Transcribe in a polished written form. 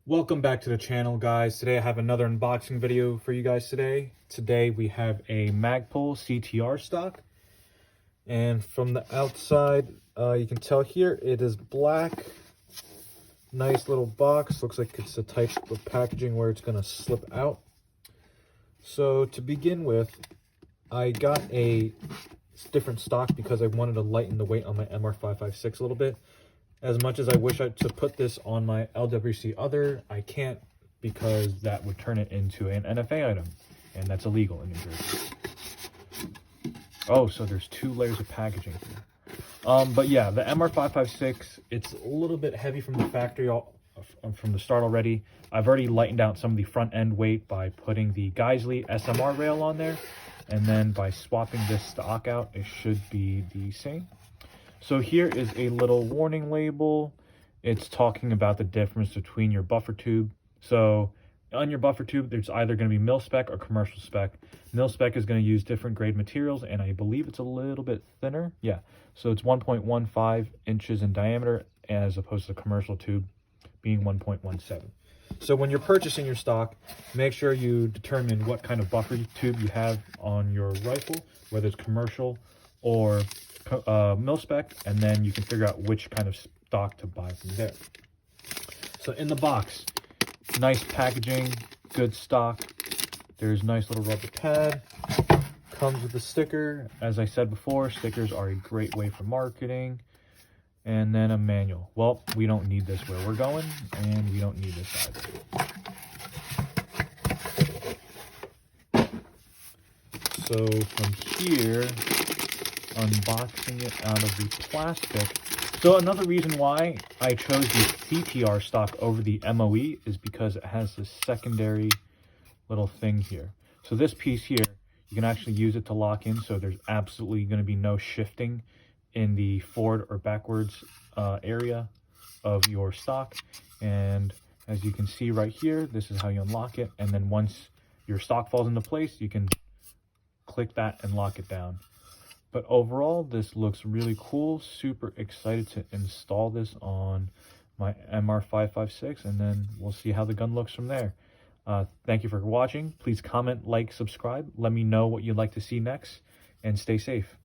Welcome back to the channel, guys. Today I have another unboxing video for you guys today. Today we have a Magpul Ctr Stock. And from the outside, you can tell here it is black. Nice little box. Looks like it's the type of packaging where it's going to slip out. So to begin with, I got a different stock because I wanted to lighten the weight on my MR556 a little bit. As much as I wish to put this on my LWC other, I can't because that would turn it into an NFA item, and that's illegal in New Jersey. Oh, so there's two layers of packaging here. But yeah, the MR556, it's a little bit heavy from the factory, from the start already. I've already lightened out some of the front end weight by putting the Geisley SMR rail on there, and then by swapping this stock out, it should be the same. So here is a little warning label. It's talking about the difference between your buffer tube. So on your buffer tube, there's either going to be mil spec or commercial spec. Mil spec is going to use different grade materials, and I believe it's a little bit thinner. Yeah, so it's 1.15 inches in diameter as opposed to the commercial tube being 1.17. So when you're purchasing your stock, make sure you determine what kind of buffer tube you have on your rifle, whether it's commercial or mil spec, and then you can figure out which kind of stock to buy from there. So in the box, nice packaging, good stock. There's nice little rubber pad. Comes with a sticker. As I said before, stickers are a great way for marketing. And then a manual. Well, we don't need this where we're going, and we don't need this either. So from here, unboxing it out of the plastic. So another reason why I chose the CTR stock over the MOE is because it has this secondary little thing here. So this piece here, you can actually use it to lock in, so there's absolutely going to be no shifting in the forward or backwards area of your stock. And as you can see right here, this is how you unlock it, and then once your stock falls into place, you can click that and lock it down. But overall, this looks really cool. Super excited to install this on my MR556, and then we'll see how the gun looks from there. Thank you for watching. Please comment, like, subscribe. Let me know what you'd like to see next, and stay safe.